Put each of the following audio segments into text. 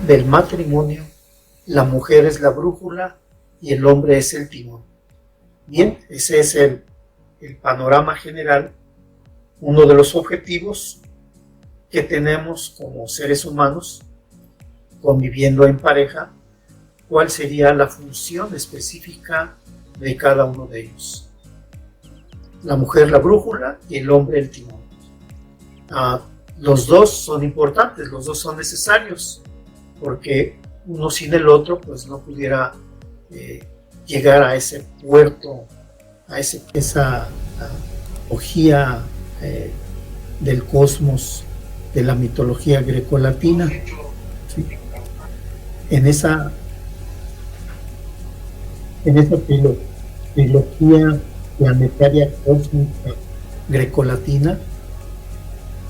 del matrimonio, la mujer es la brújula y el hombre es el timón. Bien, ese es el panorama general, uno de los objetivos que tenemos como seres humanos conviviendo en pareja, cuál sería la función específica de cada uno de ellos. La mujer la brújula y el hombre el timón. Los dos son importantes, los dos son necesarios, porque uno sin el otro pues no pudiera llegar a ese puerto, a esa orgía del cosmos, de la mitología grecolatina. ¿Sí? En esa trilogía planetaria cósmica grecolatina,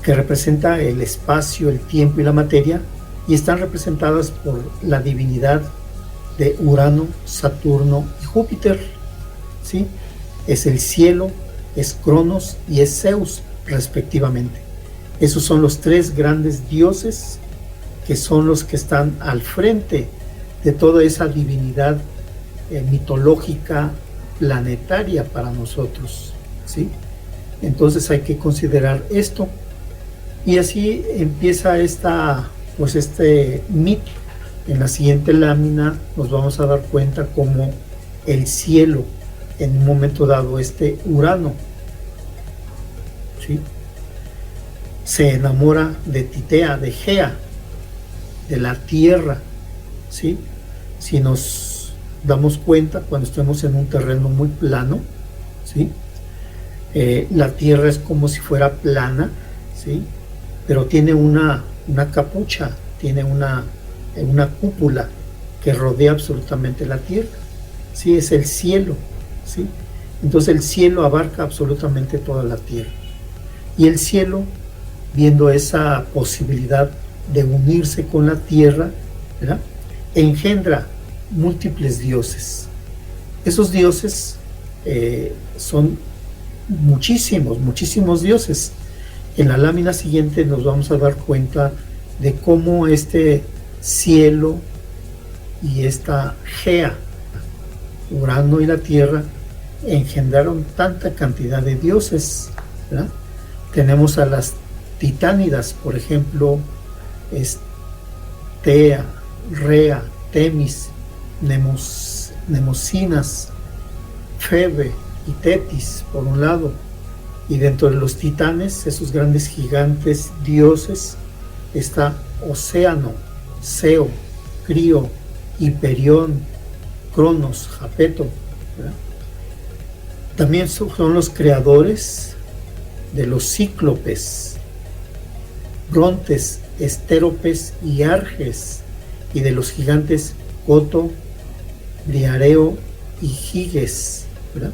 que representa el espacio, el tiempo y la materia, y están representadas por la divinidad de Urano, Saturno y Júpiter. ¿Sí? Es el cielo, es Cronos y es Zeus, respectivamente. Esos son los tres grandes dioses que son los que están al frente de toda esa divinidad mitológica planetaria para nosotros. ¿Sí? Entonces hay que considerar esto. Y así empieza este mito. En la siguiente lámina nos vamos a dar cuenta cómo el cielo, en un momento dado, Urano, ¿sí?, se enamora de Titea, de Gea, de la tierra. ¿Sí? Si nos damos cuenta, cuando estemos en un terreno muy plano, ¿sí?, la tierra es como si fuera plana, ¿sí?, pero tiene una capucha, tiene una cúpula que rodea absolutamente la tierra. ¿Sí? Es el cielo. ¿Sí? Entonces el cielo abarca absolutamente toda la tierra. Y el cielo, viendo esa posibilidad de unirse con la tierra, ¿verdad?, engendra múltiples dioses. Esos dioses son muchísimos dioses. En la lámina siguiente nos vamos a dar cuenta de cómo este cielo y esta Gea, Urano y la Tierra, engendraron tanta cantidad de dioses, ¿verdad? Tenemos a las titánidas, por ejemplo, Tea, Rea, Temis, Nemosinas, Febe y Tetis, por un lado. Y dentro de los titanes, esos grandes gigantes dioses, está Océano, Seo, Crío, Hiperión, Cronos, Japeto, ¿verdad? También son los creadores de los cíclopes, Brontes, Estéropes y Arges, y de los gigantes Coto, Briareo y Giges, ¿verdad?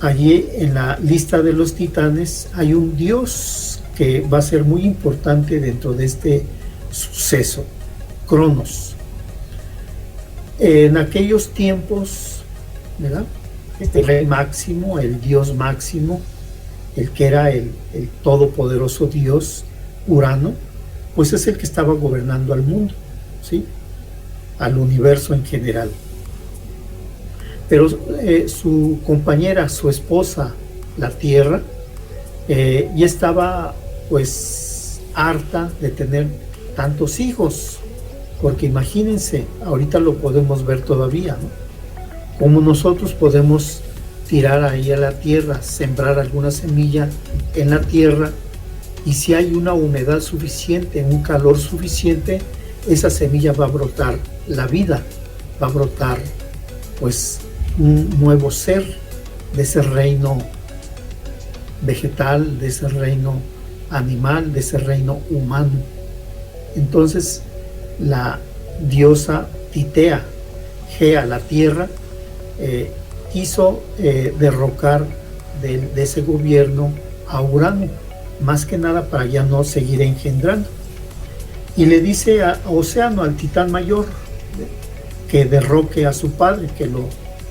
Allí en la lista de los titanes hay un dios que va a ser muy importante dentro de este suceso, Cronos. En aquellos tiempos, ¿verdad?, el rey máximo, el dios máximo, el que era el todopoderoso dios, Urano, pues es el que estaba gobernando al mundo, ¿sí?, al universo en general. Pero su compañera, su esposa, la Tierra, ya estaba pues harta de tener tantos hijos, porque imagínense, ahorita lo podemos ver todavía, ¿no?, como nosotros podemos tirar ahí a la tierra, sembrar alguna semilla en la tierra, y si hay una humedad suficiente, un calor suficiente, esa semilla va a brotar la vida, va a brotar pues un nuevo ser de ese reino vegetal, de ese reino animal, de ese reino humano. Entonces la diosa Titea, Gea, la tierra, quiso derrocar de ese gobierno a Urano, más que nada para ya no seguir engendrando. Y le dice a Océano, al titán mayor, que derroque a su padre, que lo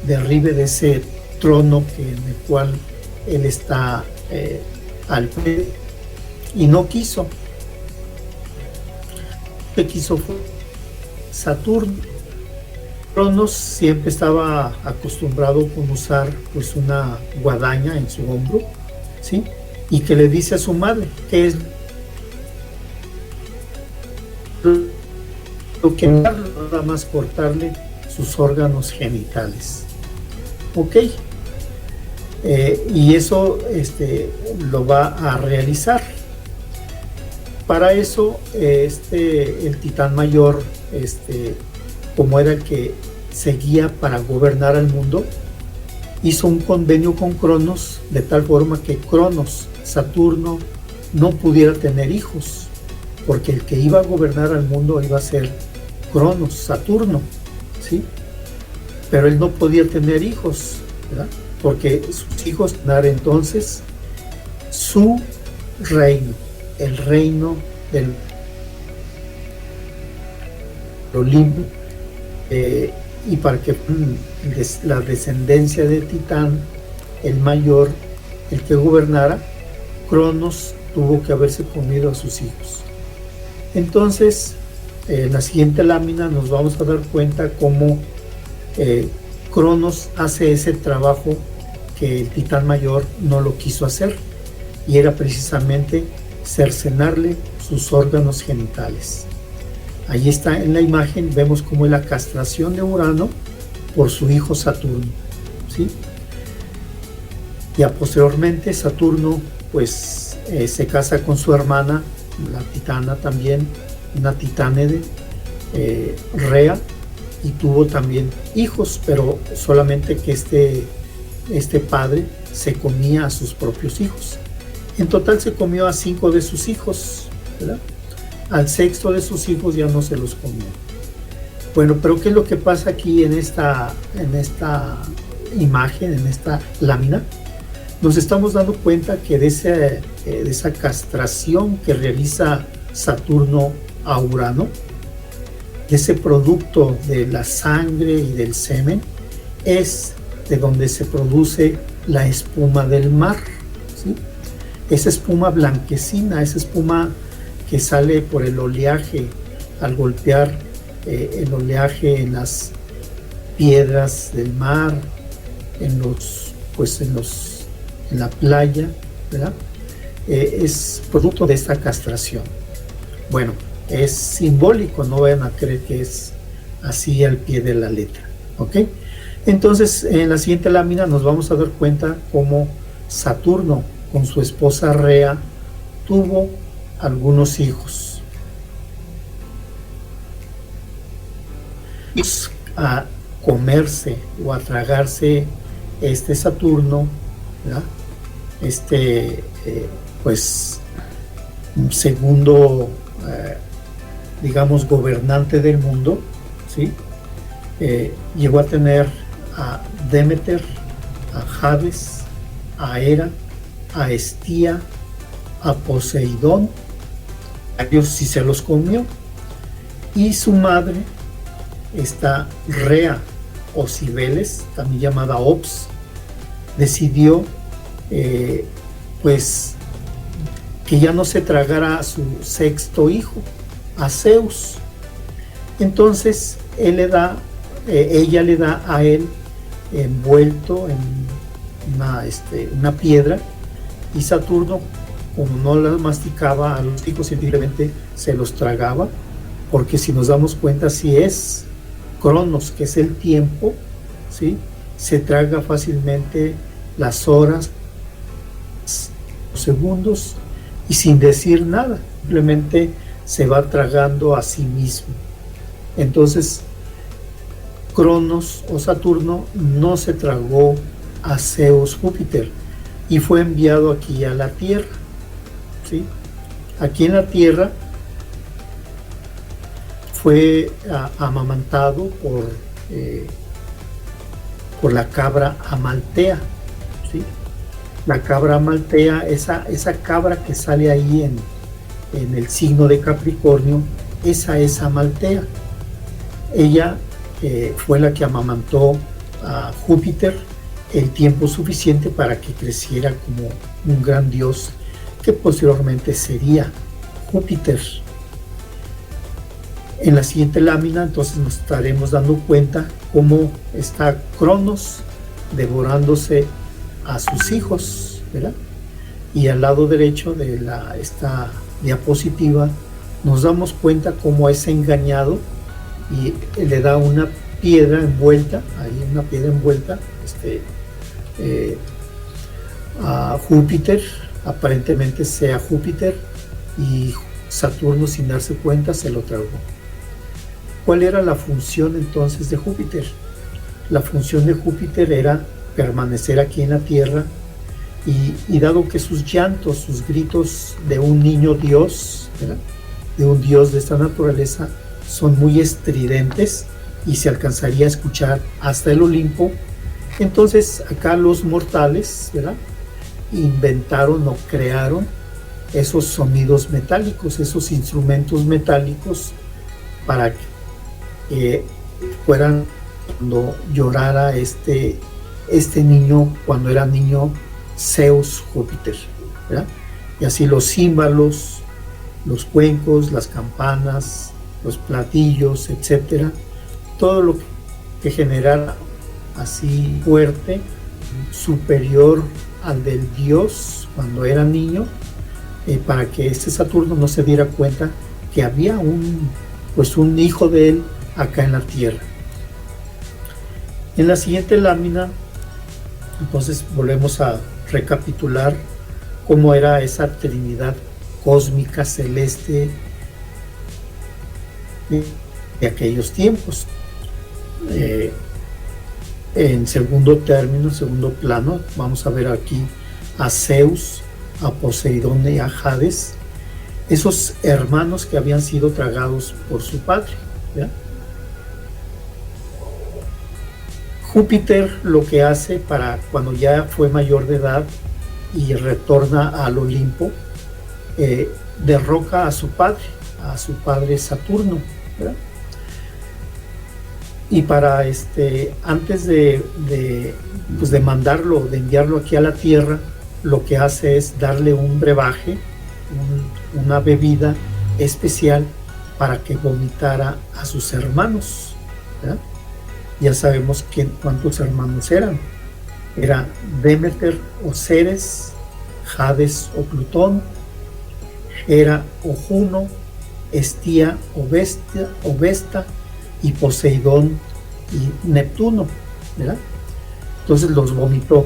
derribe de ese trono en el cual él está al frente, y no quiso. que quiso fue Saturno. Cronos siempre estaba acostumbrado con usar pues una guadaña en su hombro, ¿sí? Y que le dice a su madre que es lo que nada más cortarle sus órganos genitales. Ok, y eso lo va a realizar. Para eso el titán mayor, como era el que seguía para gobernar al mundo, hizo un convenio con Cronos de tal forma que Cronos, Saturno, no pudiera tener hijos, porque el que iba a gobernar al mundo iba a ser Cronos, Saturno, ¿sí? Pero él no podía tener hijos, ¿verdad? Porque sus hijos dar entonces su reino, el reino del Olimpo, y para que la descendencia de Titán, el mayor, el que gobernara, Cronos tuvo que haberse comido a sus hijos. Entonces, en la siguiente lámina nos vamos a dar cuenta cómo Cronos hace ese trabajo que el Titán mayor no lo quiso hacer, y era precisamente cercenarle sus órganos genitales. Ahí está en la imagen, vemos cómo es la castración de Urano por su hijo Saturno, ¿sí? Ya posteriormente Saturno pues se casa con su hermana, la titana también, una titánide, Rea, y tuvo también hijos, pero solamente que este padre se comía a sus propios hijos. En total se comió a 5 de sus hijos, ¿verdad? Al sexto de sus hijos ya no se los comió. Bueno, pero ¿qué es lo que pasa aquí en esta imagen, en esta lámina? Nos estamos dando cuenta que de esa castración que realiza Saturno a Urano, ese producto de la sangre y del semen, es de donde se produce la espuma del mar, ¿sí? Esa espuma blanquecina, esa espuma que sale por el oleaje al golpear el oleaje en las piedras del mar, en la playa, ¿verdad? Es producto de esta castración. Bueno, es simbólico, no vayan a creer que es así al pie de la letra, ¿ok? Entonces, en la siguiente lámina nos vamos a dar cuenta cómo Saturno con su esposa Rea tuvo algunos hijos. A comerse o a tragarse Saturno, ¿verdad? Pues segundo, digamos, gobernante del mundo, ¿sí? Llegó a tener a Demeter, a Hades, a Hera, a Hestía, a Poseidón. A ellos sí se los comió. Y su madre, esta Rea o Cibeles, también llamada Ops, decidió pues que ya no se tragara a su sexto hijo, a Zeus. Entonces ella le da a él envuelto en una piedra, y Saturno, como no la masticaba a los hijos, simplemente se los tragaba, porque si nos damos cuenta, si es Cronos, que es el tiempo, ¿sí? Se traga fácilmente las horas, los segundos, y sin decir nada, simplemente se va tragando a sí mismo. Entonces, Cronos o Saturno no se tragó a Zeus Júpiter y fue enviado aquí a la Tierra, ¿sí? Aquí en la Tierra fue amamantado por la cabra Amaltea, ¿sí? La cabra Amaltea, esa cabra que sale ahí en el signo de Capricornio, esa es Amaltea. Ella fue la que amamantó a Júpiter el tiempo suficiente para que creciera como un gran dios que posteriormente sería Júpiter. En la siguiente lámina entonces nos estaremos dando cuenta cómo está Cronos devorándose a sus hijos, ¿verdad? Y al lado derecho de esta diapositiva nos damos cuenta cómo es engañado y le da una piedra envuelta, a Júpiter, aparentemente sea Júpiter, y Saturno, sin darse cuenta, se lo tragó. ¿Cuál era la función entonces de Júpiter? La función de Júpiter era permanecer aquí en la Tierra y dado que sus llantos, sus gritos de un niño Dios, ¿verdad?, de un Dios de esta naturaleza, son muy estridentes y se alcanzaría a escuchar hasta el Olimpo, entonces acá los mortales, ¿verdad?, inventaron o crearon esos sonidos metálicos, esos instrumentos metálicos para que fueran cuando llorara este niño, cuando era niño Zeus Júpiter, ¿verdad? Y así los címbalos, los cuencos, las campanas, los platillos, etcétera, todo lo que generara así fuerte, superior al del dios cuando era niño, para que este Saturno no se diera cuenta que había un hijo de él acá en la Tierra. En la siguiente lámina, entonces volvemos a recapitular cómo era esa Trinidad cósmica celeste de aquellos tiempos. En segundo término, en segundo plano, vamos a ver aquí a Zeus, a Poseidón y a Hades, esos hermanos que habían sido tragados por su padre, ¿verdad? Júpiter lo que hace para cuando ya fue mayor de edad y retorna al Olimpo, derroca a su padre Saturno, ¿verdad? Y para antes de mandarlo, de enviarlo aquí a la Tierra, lo que hace es darle un brebaje, una bebida especial para que vomitara a sus hermanos, ¿verdad? Ya sabemos cuántos hermanos eran. Era Demeter o Ceres, Hades o Plutón, Hera o Juno, Estía o Vesta y Poseidón y Neptuno, ¿verdad? Entonces los vomitó.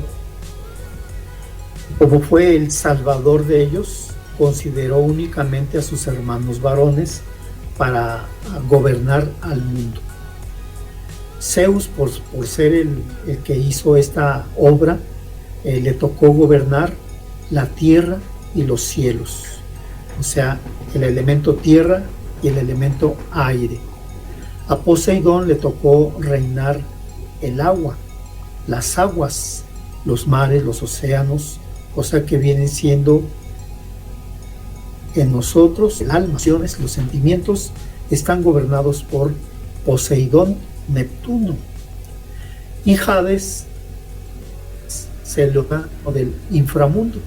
Como fue el salvador de ellos, consideró únicamente a sus hermanos varones para gobernar al mundo. Zeus, por ser el que hizo esta obra, le tocó gobernar la tierra y los cielos, o sea, el elemento tierra y el elemento aire. A Poseidón le tocó reinar el agua, las aguas, los mares, los océanos, o sea que vienen siendo en nosotros, el alma, los sentimientos están gobernados por Poseidón, Neptuno. Y Hades se lo da del inframundo,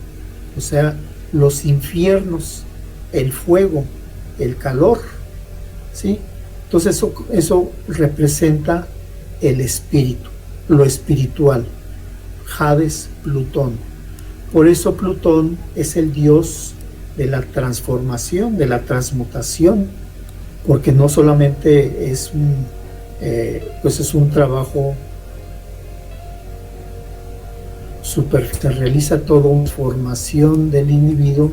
o sea, los infiernos, el fuego, el calor, ¿sí? Entonces eso representa el espíritu, lo espiritual. Hades, Plutón. Por eso Plutón es el dios de la transformación, de la transmutación, porque no solamente es un trabajo superficial, realiza toda una formación del individuo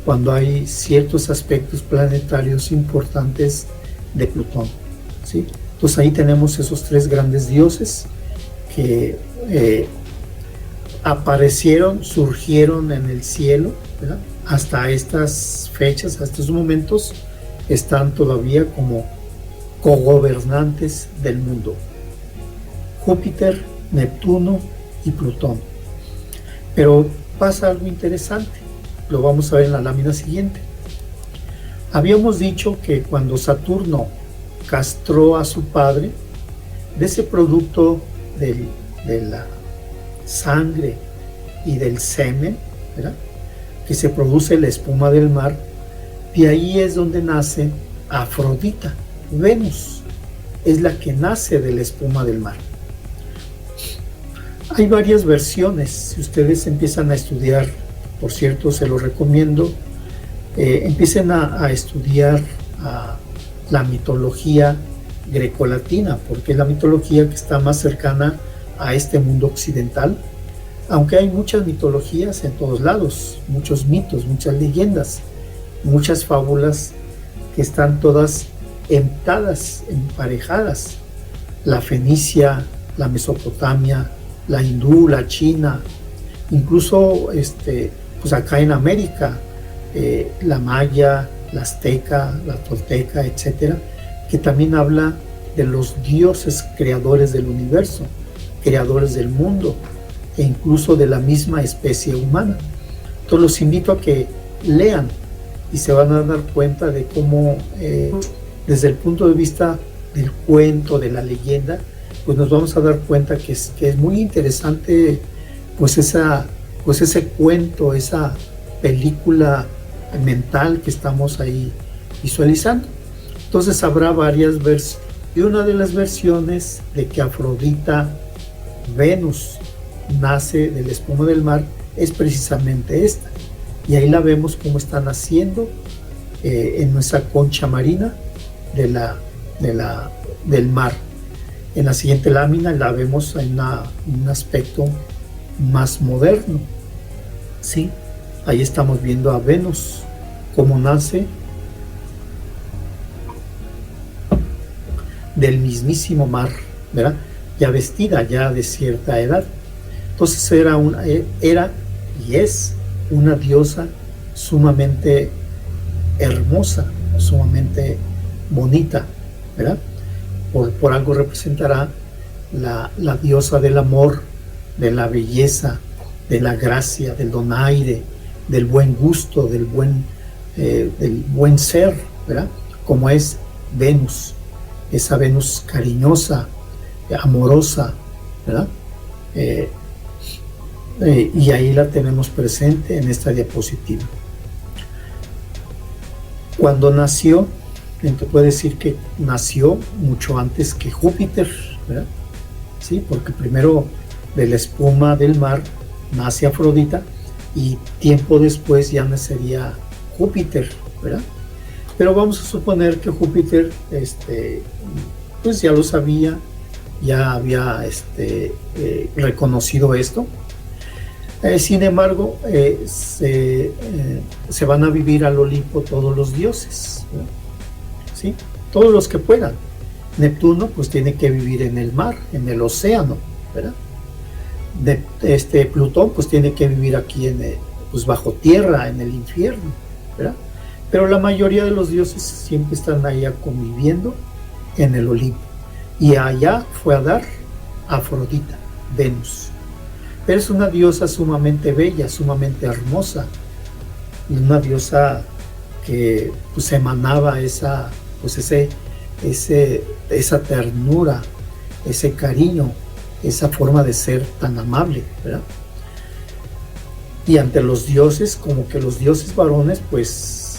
cuando hay ciertos aspectos planetarios importantes de Plutón, ¿sí? Entonces ahí tenemos esos tres grandes dioses que surgieron en el cielo, ¿verdad? Hasta estas fechas, hasta estos momentos, están todavía como cogobernantes del mundo. Júpiter, Neptuno y Plutón. Pero pasa algo interesante, lo vamos a ver en la lámina siguiente. Habíamos dicho que cuando Saturno castró a su padre, de ese producto de la sangre y del semen, ¿verdad?, que se produce la espuma del mar, de ahí es donde nace Afrodita, Venus es la que nace de la espuma del mar. Hay varias versiones. Si ustedes empiezan a estudiar, por cierto, se los recomiendo, empiecen a estudiar la mitología grecolatina, porque es la mitología que está más cercana a este mundo occidental, aunque hay muchas mitologías en todos lados, muchos mitos, muchas leyendas, muchas fábulas que están todas empatadas, emparejadas. La fenicia, la Mesopotamia, la hindú, la china, incluso pues acá en América, la maya, la azteca, la tolteca, etcétera, que también habla de los dioses creadores del universo, creadores del mundo e incluso de la misma especie humana. Entonces los invito a que lean y se van a dar cuenta de cómo desde el punto de vista del cuento, de la leyenda, pues nos vamos a dar cuenta que es muy interesante pues ese cuento, esa película mental que estamos ahí visualizando. Entonces habrá varias versiones, y una de las versiones de que Afrodita, Venus, nace de la espuma del mar es precisamente esta, y ahí la vemos cómo está naciendo en nuestra concha marina del mar. En la siguiente lámina la vemos en un aspecto más moderno, ¿sí? Ahí estamos viendo a Venus cómo nace del mismísimo mar, ¿verdad? Ya vestida, ya de cierta edad. Entonces era y es una diosa sumamente hermosa, sumamente bonita, ¿verdad? Por algo representará la diosa del amor, de la belleza, de la gracia, del donaire, del buen gusto, del buen ser, ¿verdad? Como es Venus, esa Venus cariñosa, amorosa, ¿verdad? Y ahí la tenemos presente en esta diapositiva. Cuando nació, te puede decir que nació mucho antes que Júpiter, ¿verdad? Sí, porque primero de la espuma del mar nace Afrodita y tiempo después ya nacería Júpiter, ¿verdad? Pero vamos a suponer que Júpiter, pues ya lo sabía, ya había reconocido esto. Sin embargo, se van a vivir al Olimpo todos los dioses, ¿verdad? ¿Sí? Todos los que puedan. Neptuno pues tiene que vivir en el mar, en el océano, ¿verdad? Plutón pues tiene que vivir aquí pues bajo tierra, en el infierno, ¿verdad? Pero la mayoría de los dioses siempre están allá conviviendo en el Olimpo. Y allá fue a dar Afrodita, Venus. Pero es una diosa sumamente bella, sumamente hermosa, una diosa que pues emanaba esa ternura, ese cariño, esa forma de ser tan amable, ¿verdad? Y ante los dioses, como que los dioses varones, pues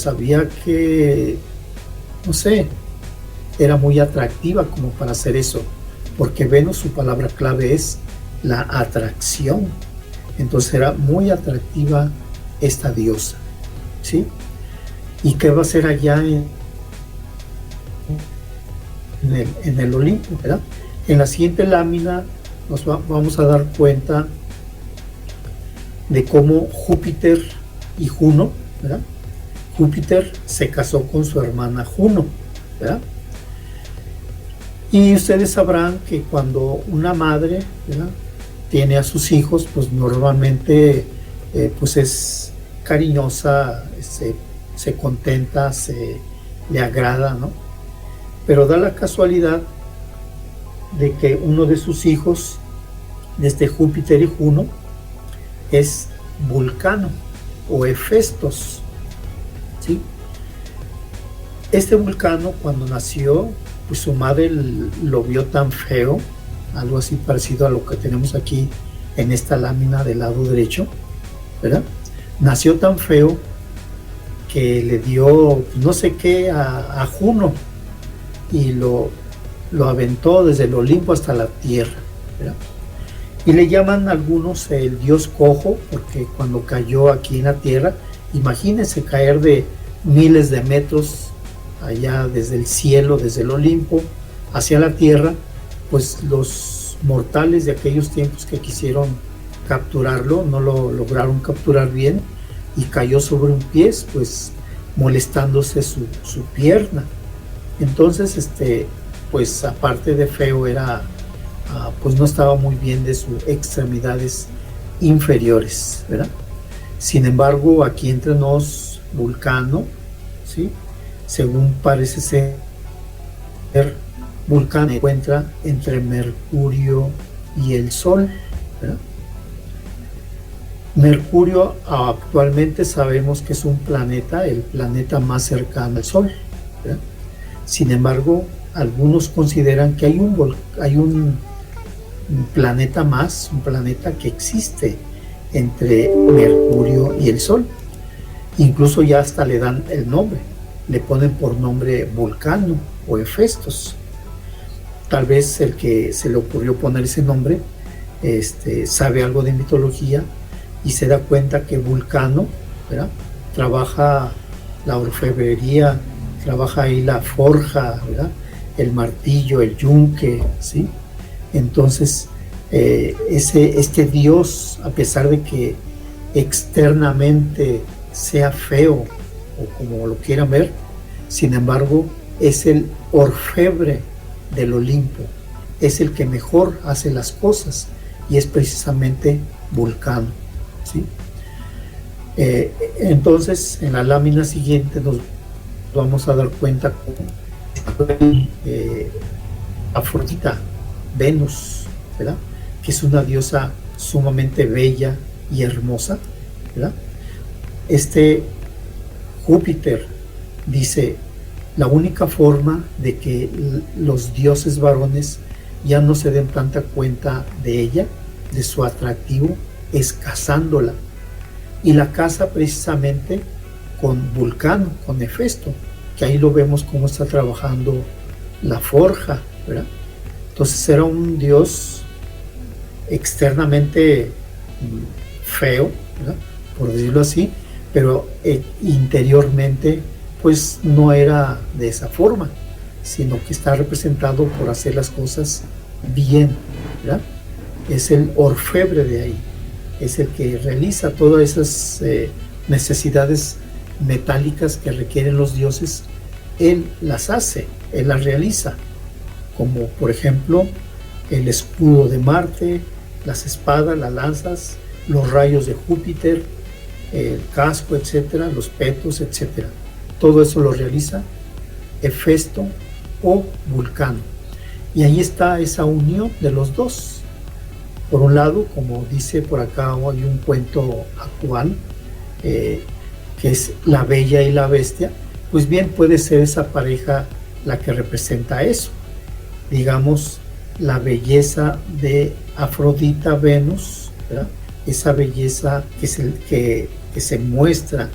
había que, no sé, era muy atractiva como para hacer eso, porque Venus, su palabra clave es la atracción. Entonces era muy atractiva esta diosa, ¿sí? ¿Y qué va a hacer allá en el Olimpo, ¿verdad? En la siguiente lámina vamos a dar cuenta de cómo Júpiter y Juno, ¿verdad? Júpiter se casó con su hermana Juno, ¿verdad? Y ustedes sabrán que cuando una madre, ¿verdad?, tiene a sus hijos, pues normalmente pues es cariñosa, se contenta, le agrada, ¿no? Pero da la casualidad de que uno de sus hijos, desde Júpiter y Juno, es Vulcano o Hefestos, ¿sí? Este Vulcano, cuando nació, pues su madre lo vio tan feo, algo así parecido a lo que tenemos aquí en esta lámina del lado derecho, ¿verdad? Nació tan feo que le dio no sé qué a Juno, y lo aventó desde el Olimpo hasta la tierra, ¿verdad? Y le llaman algunos el dios cojo, porque cuando cayó aquí en la tierra, imagínense caer de miles de metros allá desde el cielo, desde el Olimpo, hacia la tierra, pues los mortales de aquellos tiempos que quisieron capturarlo, no lo lograron capturar bien, y cayó sobre un pie, pues molestándose su pierna. Entonces, pues aparte de feo, era, pues no estaba muy bien de sus extremidades inferiores, ¿verdad? Sin embargo, aquí entre nos, Vulcano, ¿sí? Según parece ser, Vulcano se encuentra entre Mercurio y el Sol, ¿verdad? Mercurio actualmente sabemos que es un planeta, el planeta más cercano al Sol, ¿verdad? Sin embargo, algunos consideran que hay un planeta más, un planeta que existe entre Mercurio y el Sol. Incluso ya hasta le dan el nombre, le ponen por nombre Vulcano o Hefestos. Tal vez el que se le ocurrió poner ese nombre sabe algo de mitología y se da cuenta que Vulcano, ¿verdad?, trabaja la orfebrería, trabaja ahí la forja, ¿verdad?, el martillo, el yunque, ¿sí? Entonces, este dios, a pesar de que externamente sea feo o como lo quieran ver, sin embargo, es el orfebre del Olimpo, es el que mejor hace las cosas y es precisamente Vulcano, ¿sí? Entonces, en la lámina siguiente nos vamos a dar cuenta cómo Afrodita, Venus, ¿verdad?, que es una diosa sumamente bella y hermosa, ¿verdad? Júpiter dice: la única forma de que los dioses varones ya no se den tanta cuenta de ella, de su atractivo, es casándola. Y la casa precisamente con Vulcano, con Hefesto, que ahí lo vemos cómo está trabajando la forja, ¿verdad? Entonces era un dios externamente feo, ¿verdad?, por decirlo así, pero interiormente pues no era de esa forma, sino que está representado por hacer las cosas bien, ¿verdad? Es el orfebre de ahí, es el que realiza todas esas necesidades metálicas que requieren los dioses. Él las hace, él las realiza, como por ejemplo el escudo de Marte, las espadas, las lanzas, los rayos de Júpiter, el casco, etcétera, los petos, etcétera. Todo eso lo realiza Hefesto o Vulcano. Y ahí está esa unión de los dos. Por un lado, como dice por acá, hay un cuento actual que es La Bella y la Bestia. Pues bien, puede ser esa pareja la que representa eso. Digamos, la belleza de Afrodita, Venus, ¿verdad?, esa belleza que se muestra,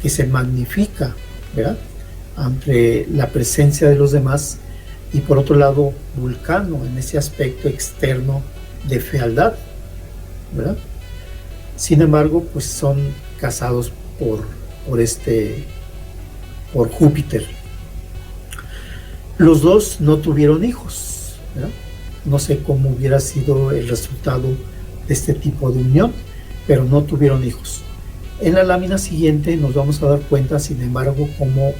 que se magnifica, ¿verdad?, ante la presencia de los demás. Y por otro lado, Vulcano, en ese aspecto externo de fealdad, ¿verdad? Sin embargo, pues son casados por Júpiter. Los dos no tuvieron hijos, ¿verdad? No sé cómo hubiera sido el resultado de este tipo de unión, pero no tuvieron hijos. En la lámina siguiente nos vamos a dar cuenta, sin embargo, cómo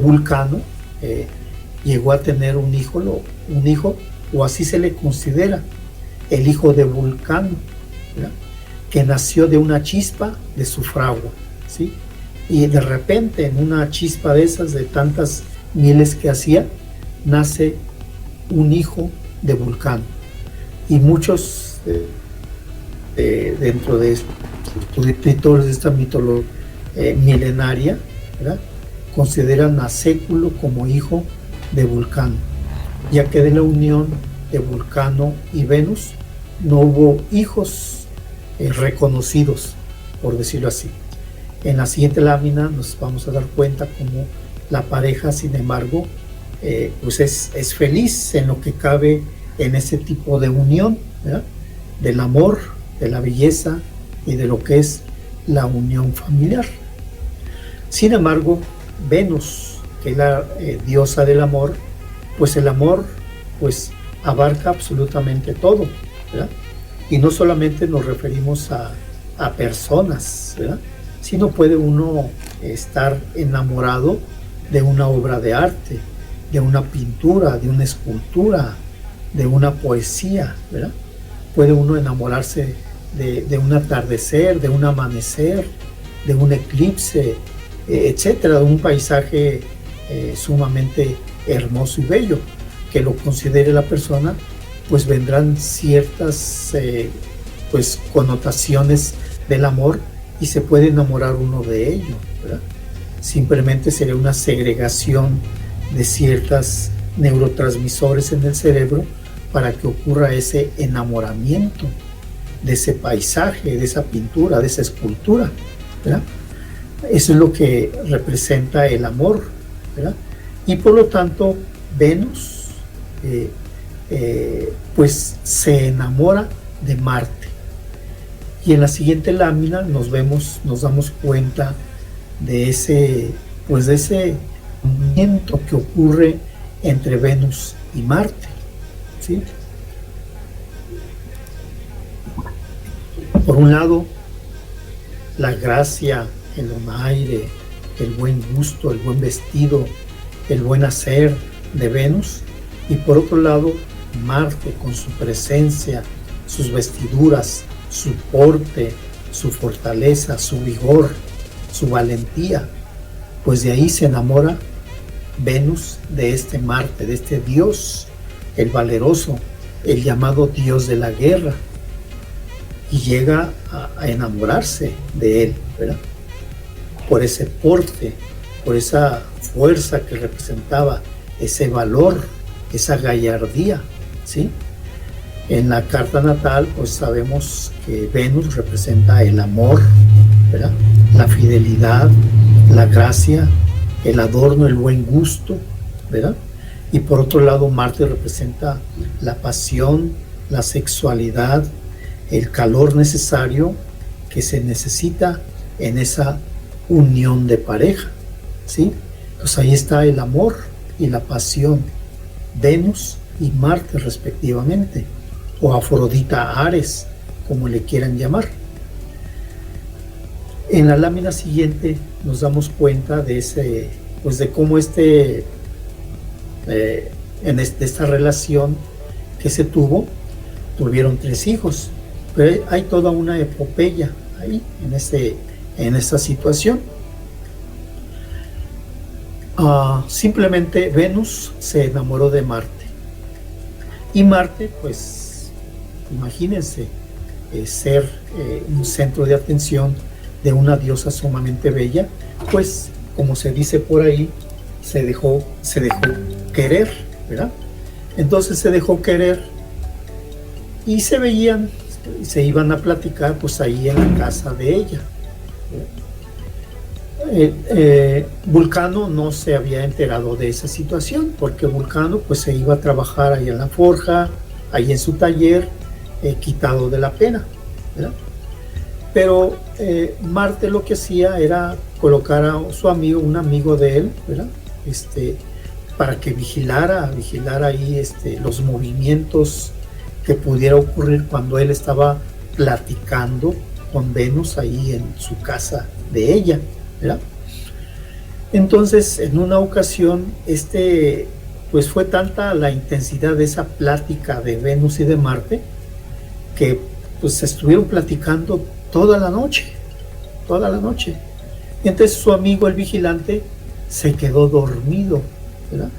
Vulcano llegó a tener un hijo, o así se le considera, el hijo de Vulcano, ¿verdad?, que nació de una chispa de su fragua, ¿sí? Y de repente, en una chispa de esas, de tantas mieles que hacía, nace un hijo de Vulcano. Y muchos dentro de los escritores de esta mitología milenaria, ¿verdad?, consideran a Século como hijo de Vulcano, ya que de la unión de Vulcano y Venus no hubo hijos reconocidos, por decirlo así. En la siguiente lámina nos vamos a dar cuenta cómo la pareja, sin embargo, pues es feliz en lo que cabe en ese tipo de unión, ¿verdad? Del amor, de la belleza y de lo que es la unión familiar. Sin embargo, Venus, que es la diosa del amor, pues el amor pues abarca absolutamente todo, ¿verdad? Y no solamente nos referimos a personas, ¿verdad? Sino puede uno estar enamorado de una obra de arte, de una pintura, de una escultura, de una poesía, ¿verdad? Puede uno enamorarse de un atardecer, de un amanecer, de un eclipse, etcétera, de un paisaje sumamente hermoso y bello. Que lo considere la persona, pues vendrán ciertas pues connotaciones del amor y se puede enamorar uno de ello, ¿verdad? Simplemente sería una segregación de ciertas neurotransmisores en el cerebro para que ocurra ese enamoramiento de ese paisaje, de esa pintura, de esa escultura, ¿verdad? Eso es lo que representa el amor, ¿verdad? Y por lo tanto, Venus pues se enamora de Marte. Y en la siguiente lámina nos damos cuenta de ese movimiento que ocurre entre Venus y Marte, ¿sí? Por un lado, la gracia, el donaire, el buen gusto, el buen vestido, el buen hacer de Venus, y por otro lado, Marte con su presencia, sus vestiduras, su porte, su fortaleza, su vigor, su valentía, pues de ahí se enamora Venus de este Marte, de este dios, el valeroso, el llamado dios de la guerra, y llega a enamorarse de él, ¿verdad? Por ese porte, por esa fuerza que representaba, ese valor, esa gallardía, ¿sí? En la carta natal, pues sabemos que Venus representa el amor, ¿verdad? La fidelidad, la gracia, el adorno, el buen gusto, ¿verdad? Y por otro lado, Marte representa la pasión, la sexualidad, el calor necesario que se necesita en esa unión de pareja, ¿sí? Pues ahí está el amor y la pasión, Venus y Marte respectivamente, o Afrodita Ares, como le quieran llamar. En la lámina siguiente nos damos cuenta de cómo esta relación que se tuvieron 3 hijos, pero hay toda una epopeya ahí en esta situación. Simplemente Venus se enamoró de Marte, y Marte, pues imagínense, ser un centro de atención de una diosa sumamente bella, pues como se dice por ahí, se dejó querer, ¿verdad? Entonces se dejó querer y se veían, se iban a platicar pues ahí en la casa de ella. Vulcano no se había enterado de esa situación, porque Vulcano pues se iba a trabajar ahí en la forja, ahí en su taller, quitado de la pena, ¿verdad? Pero Marte lo que hacía era colocar a su amigo, un amigo de él, ¿verdad? Para que vigilara ahí los movimientos que pudiera ocurrir cuando él estaba platicando con Venus ahí en su casa de ella, ¿verdad? Entonces, en una ocasión, pues fue tanta la intensidad de esa plática de Venus y de Marte, que pues estuvieron platicando toda la noche. Entonces su amigo el vigilante se quedó dormido, ¿verdad?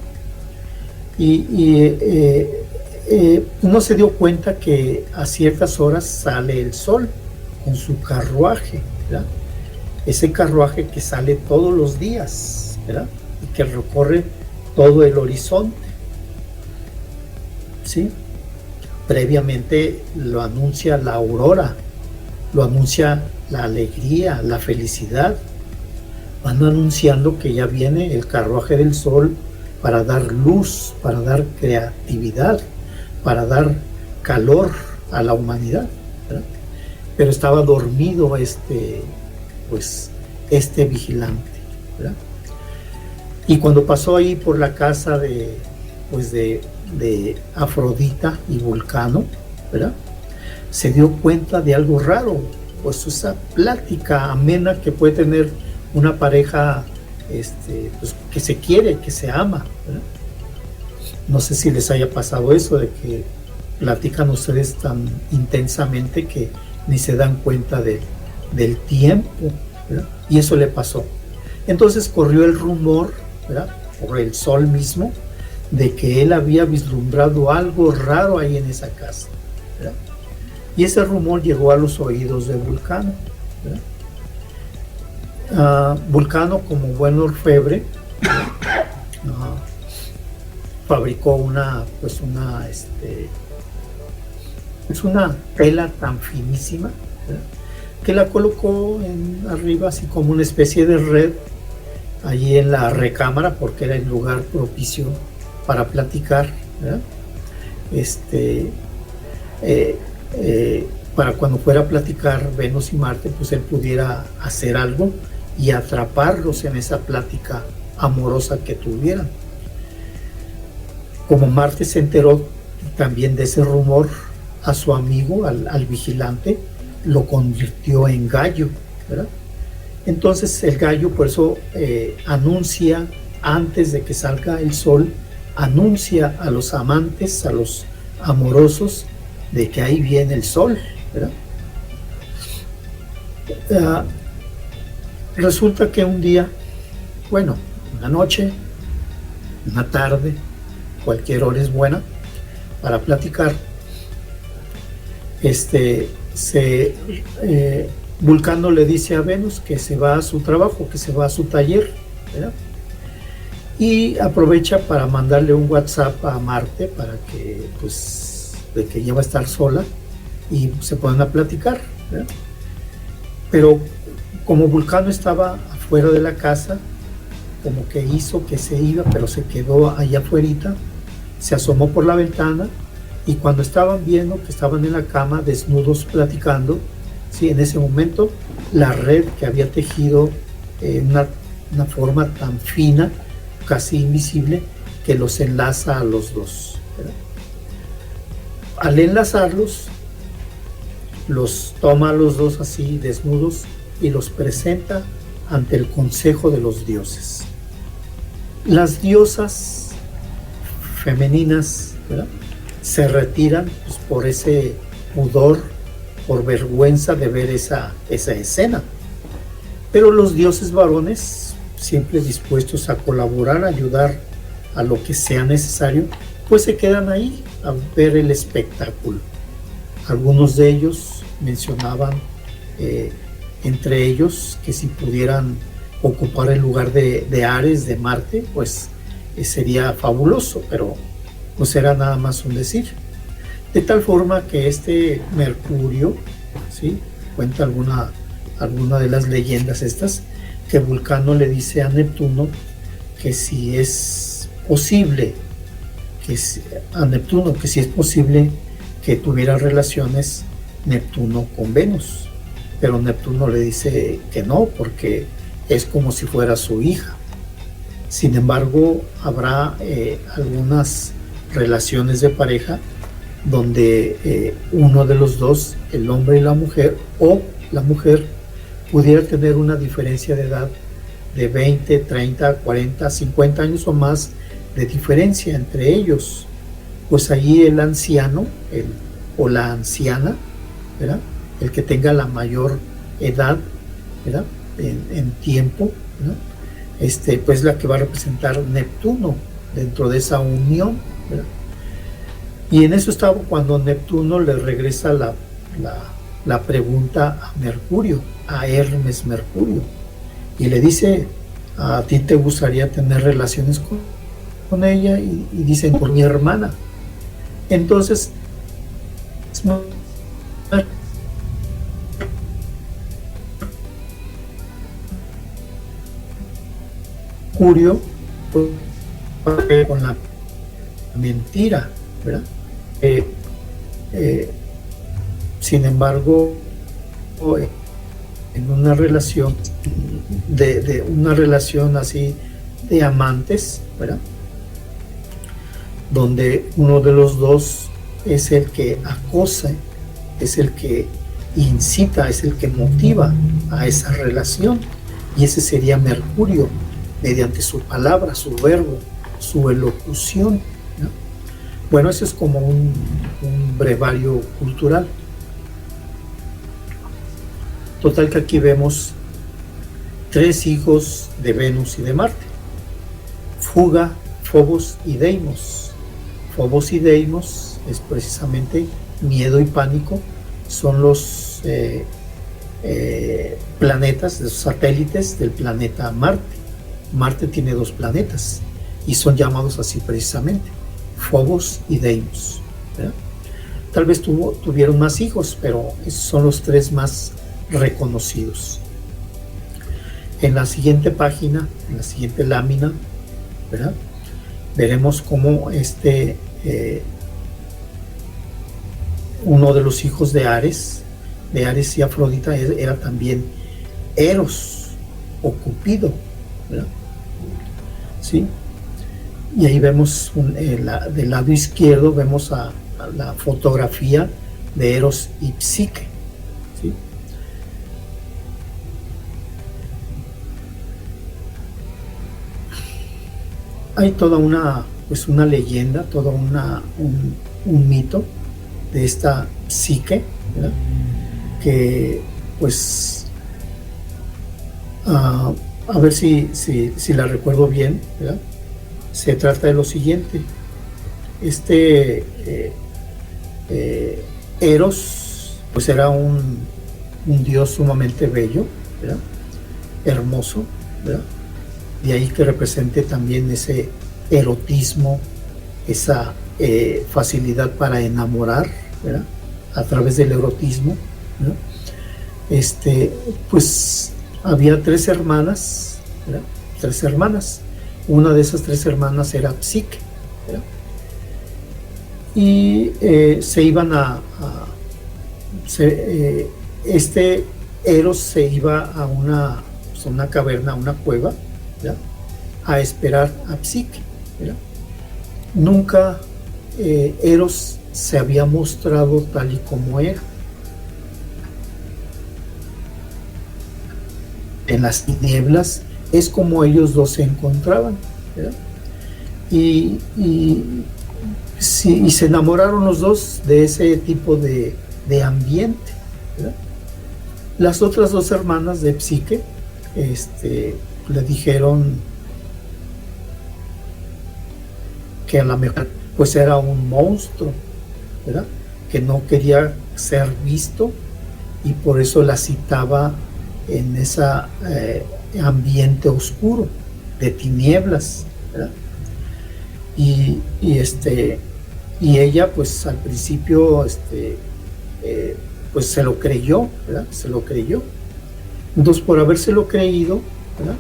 Y no se dio cuenta que a ciertas horas sale el sol con su carruaje, ¿verdad? Ese carruaje que sale todos los días, ¿verdad? Y que recorre todo el horizonte, ¿sí? Previamente lo anuncia la aurora, lo anuncia la alegría, la felicidad. Van anunciando que ya viene el carruaje del sol para dar luz, para dar creatividad, para dar calor a la humanidad, ¿verdad? Pero estaba dormido este vigilante, ¿verdad? Y cuando pasó ahí por la casa de Afrodita y Vulcano, ¿verdad?, se dio cuenta de algo raro, pues esa plática amena que puede tener una pareja pues, que se quiere, que se ama, ¿verdad? No sé si les haya pasado eso, de que platican ustedes tan intensamente que ni se dan cuenta del tiempo, ¿verdad? Y eso le pasó. Entonces corrió el rumor, ¿verdad?, por el sol mismo, de que él había vislumbrado algo raro ahí en esa casa, ¿verdad? Y ese rumor llegó a los oídos de Vulcano, ¿verdad? Vulcano, como buen orfebre, fabricó una tela tan finísima, ¿verdad?, que la colocó arriba así como una especie de red allí en la recámara, porque era el lugar propicio para platicar, ¿verdad? Para cuando fuera a platicar Venus y Marte, pues él pudiera hacer algo y atraparlos en esa plática amorosa que tuvieran. Como Marte se enteró también de ese rumor, a su amigo, al vigilante, lo convirtió en gallo, ¿verdad? Entonces el gallo, por eso anuncia, antes de que salga el sol, anuncia a los amantes, a los amorosos, de que ahí viene el sol, ¿verdad? Resulta que un día, bueno, una noche, una tarde, cualquier hora es buena para platicar, Vulcano le dice a Venus que se va a su trabajo, que se va a su taller, ¿verdad? Y aprovecha para mandarle un WhatsApp a Marte para que, pues, de que ella va a estar sola y se puedan a platicar, ¿verdad? Pero como Vulcano estaba afuera de la casa, como que hizo que se iba, pero se quedó allá afuerita, se asomó por la ventana, y cuando estaban viendo que estaban en la cama desnudos platicando, sí, en ese momento la red que había tejido una forma tan fina, casi invisible, que los enlaza a los dos, ¿verdad? Al enlazarlos, los toma a los dos así desnudos y los presenta ante el consejo de los dioses. Las diosas femeninas, ¿verdad?, se retiran, pues, por ese pudor, por vergüenza de ver esa escena. Pero los dioses varones, siempre dispuestos a colaborar, a ayudar a lo que sea necesario, pues se quedan ahí a ver el espectáculo. Algunos de ellos mencionaban entre ellos que si pudieran ocupar el lugar de Ares, de Marte, pues sería fabuloso, pero pues era nada más un decir. De tal forma que Mercurio, ¿sí?, cuenta alguna de las leyendas estas, que Vulcano le dice a Neptuno que si es posible, que si es posible que tuviera relaciones Neptuno con Venus, pero Neptuno le dice que no, porque es como si fuera su hija. Sin embargo, habrá algunas relaciones de pareja donde uno de los dos, el hombre y la mujer, o la mujer, pudiera tener una diferencia de edad de 20, 30, 40, 50 años o más de diferencia entre ellos. Pues allí el anciano o la anciana, ¿verdad?, el que tenga la mayor edad, ¿verdad?, en tiempo, ¿no?, pues la que va a representar Neptuno dentro de esa unión, ¿verdad? Y en eso estaba cuando Neptuno le regresa la pregunta a Mercurio, a Hermes Mercurio, y le dice: ¿a ti te gustaría tener relaciones con ella? Y dicen: por mi hermana. Entonces Mercurio, pues, con la mentira, ¿verdad? Eh, eh, Sin embargo, en una relación de una relación así de amantes, ¿verdad? Donde uno de los dos es el que acosa, es el que incita, es el que motiva a esa relación, y ese sería Mercurio, mediante su palabra, su verbo, su elocución, ¿no? Bueno, eso es como un brevario cultural. Total que aquí vemos 3 hijos de Venus y de Marte: Fuga, Fobos y Deimos. Fobos y Deimos es precisamente miedo y pánico, son los planetas, los satélites del planeta Marte. Marte tiene 2 planetas y son llamados así precisamente, Fobos y Deimos, ¿verdad? Tal vez tuvieron más hijos, pero esos son los 3 más reconocidos. En la siguiente página, en la siguiente lámina, ¿verdad?, veremos cómo uno de los hijos de Ares y Afrodita era también Eros o Cupido, ¿verdad? ¿Sí? Y ahí vemos del lado izquierdo vemos a la fotografía de Eros y Psique, ¿sí? Hay toda una leyenda, todo un mito de esta Psique, ¿verdad?, que pues a ver si la recuerdo bien, ¿verdad? Se trata de lo siguiente: Eros pues era un dios sumamente bello, ¿verdad?, hermoso, ¿verdad? De ahí que represente también ese erotismo, esa facilidad para enamorar, ¿verdad?, a través del erotismo, ¿verdad? Pues había 3 hermanas, ¿verdad?, 3 hermanas. Una de esas 3 hermanas era Psique, ¿verdad? Y se iban Eros se iba a una caverna, a una cueva, ¿verdad?, a esperar a Psique, ¿verdad? Nunca Eros se había mostrado tal y como era. En las tinieblas es como ellos dos se encontraban, ¿verdad? Y se enamoraron los dos de ese tipo de ambiente, ¿verdad? Las otras 2 hermanas de Psique le dijeron que a lo mejor pues era un monstruo, ¿verdad?, que no quería ser visto, y por eso la citaba en ese ambiente oscuro de tinieblas, ¿verdad? Y ella pues al principio pues se lo creyó, ¿verdad? Se lo creyó. Entonces, por habérselo creído, ¿verdad?,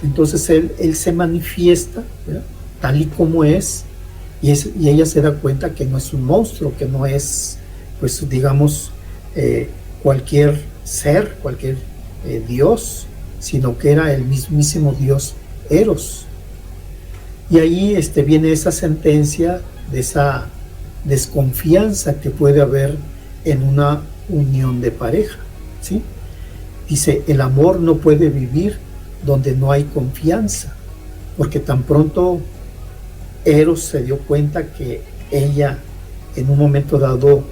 entonces él se manifiesta, ¿verdad?, tal y como es, y ella se da cuenta que no es un monstruo, que no es, pues digamos, cualquier ser, cualquier dios, sino que era el mismísimo dios Eros. Y ahí viene esa sentencia de esa desconfianza que puede haber en una unión de pareja, ¿sí? Dice: el amor no puede vivir donde no hay confianza, porque tan pronto Eros se dio cuenta que ella en un momento dado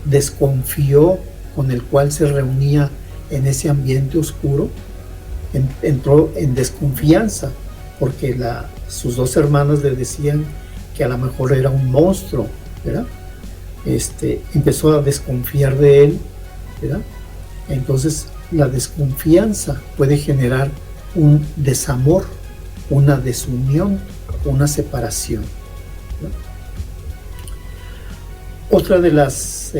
desconfió con el cual se reunía en ese ambiente oscuro, entró en desconfianza, porque sus 2 hermanas le decían que a lo mejor era un monstruo, ¿verdad? Empezó a desconfiar de él, ¿verdad? Entonces la desconfianza puede generar un desamor, una desunión, una separación, ¿no? Otra de las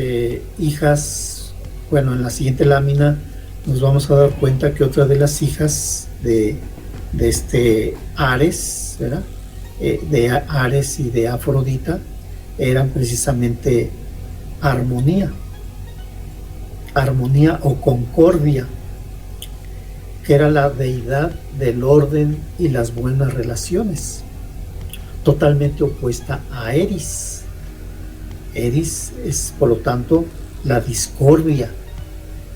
hijas, bueno, en la siguiente lámina nos vamos a dar cuenta que otra de las hijas de Ares, ¿verdad?, de Ares y de Afrodita eran precisamente armonía o concordia, que era la deidad del orden y las buenas relaciones, totalmente opuesta a Eris. Eris es, por lo tanto, la discordia,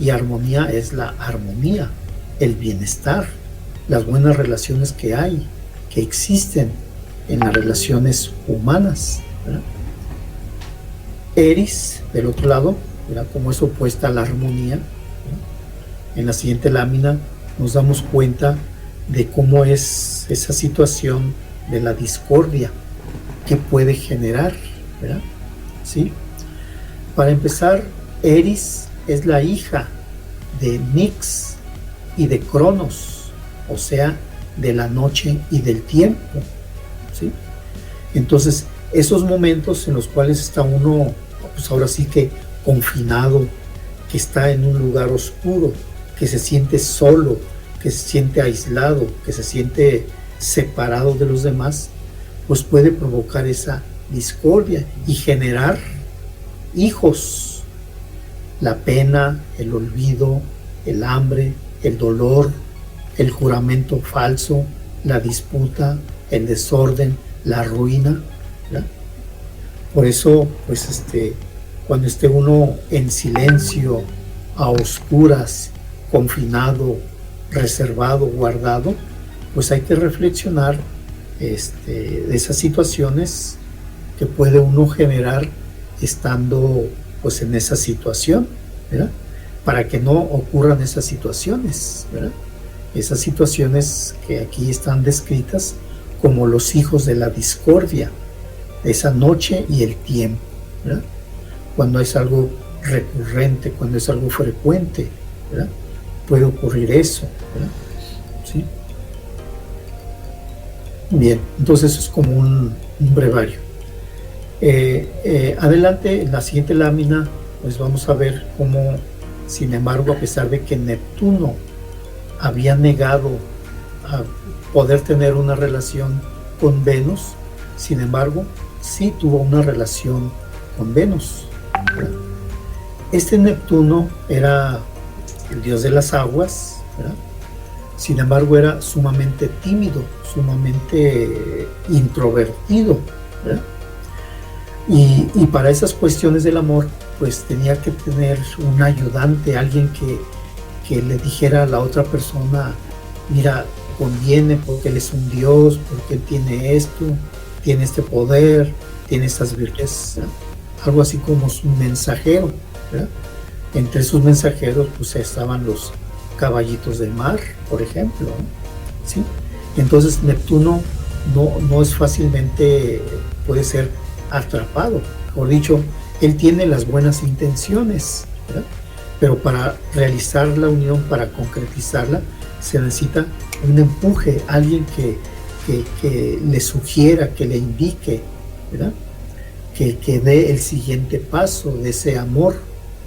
y armonía es la armonía, el bienestar, las buenas relaciones que hay, que existen en las relaciones humanas, ¿verdad? Eris, del otro lado, ¿verdad?, como es opuesta a la armonía, ¿verdad? En la siguiente lámina nos damos cuenta de cómo es esa situación de la discordia que puede generar, ¿verdad? ¿Sí? Para empezar, Eris es la hija de Nix y de Cronos, o sea, de la noche y del tiempo, ¿sí? Entonces, esos momentos en los cuales está uno, pues ahora sí que confinado, que está en un lugar oscuro, que se siente solo, que se siente aislado, que se siente separado de los demás, pues puede provocar esa discordia y generar hijos. La pena, el olvido, el hambre, el dolor, el juramento falso, la disputa, el desorden, la ruina, ¿verdad? Por eso, pues cuando esté uno en silencio, a oscuras, confinado, reservado, guardado, pues hay que reflexionar de esas situaciones que puede uno generar estando pues en esa situación, ¿verdad? Para que no ocurran esas situaciones, ¿verdad? Esas situaciones que aquí están descritas como los hijos de la discordia, esa noche y el tiempo, ¿verdad? Cuando es algo recurrente, cuando es algo frecuente, ¿verdad?, puede ocurrir eso, ¿verdad? ¿Sí? Bien, entonces eso es como un brevario. Adelante, en la siguiente lámina, pues vamos a ver cómo, sin embargo, a pesar de que Neptuno había negado a poder tener una relación con Venus, sin embargo, sí tuvo una relación con Venus, ¿verdad? Este Neptuno era el dios de las aguas, ¿verdad? Sin embargo, era sumamente tímido, sumamente introvertido, ¿verdad? Y para esas cuestiones del amor, pues tenía que tener un ayudante, alguien que le dijera a la otra persona, mira, conviene porque él es un dios, porque él tiene esto, tiene este poder, tiene estas virtudes, ¿verdad? Algo así como un mensajero, ¿verdad? Entre sus mensajeros pues estaban los caballitos del mar, por ejemplo, ¿sí? Entonces Neptuno no es fácilmente, puede ser atrapado, mejor dicho, él tiene las buenas intenciones, ¿verdad? Pero para realizar la unión, para concretizarla, se necesita un empuje, alguien que le sugiera, que le indique, ¿verdad?, que dé el siguiente paso de ese amor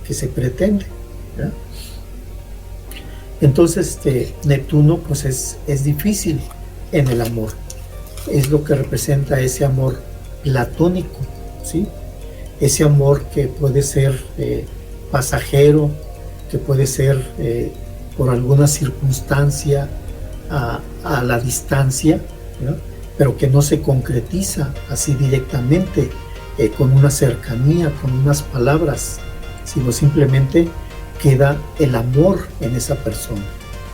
que se pretende, ¿verdad? Entonces Neptuno pues es difícil en el amor, es lo que representa ese amor platónico, ¿sí? Ese amor que puede ser pasajero, que puede ser por alguna circunstancia a la distancia, ¿no?, pero que no se concretiza así directamente con una cercanía, con unas palabras, sino simplemente queda el amor en esa persona,